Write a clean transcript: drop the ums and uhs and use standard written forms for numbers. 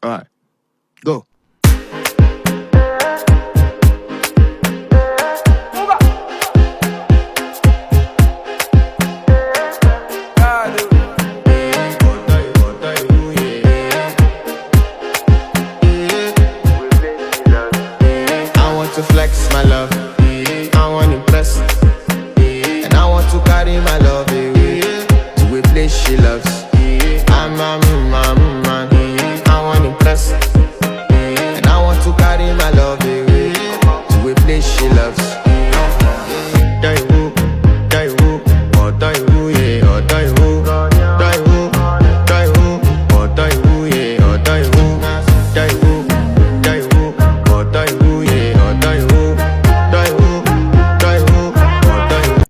Alright, go. To flex my love, I want to impress, and I want to carry my love away to a place she loves. I'm a man, I want to impress.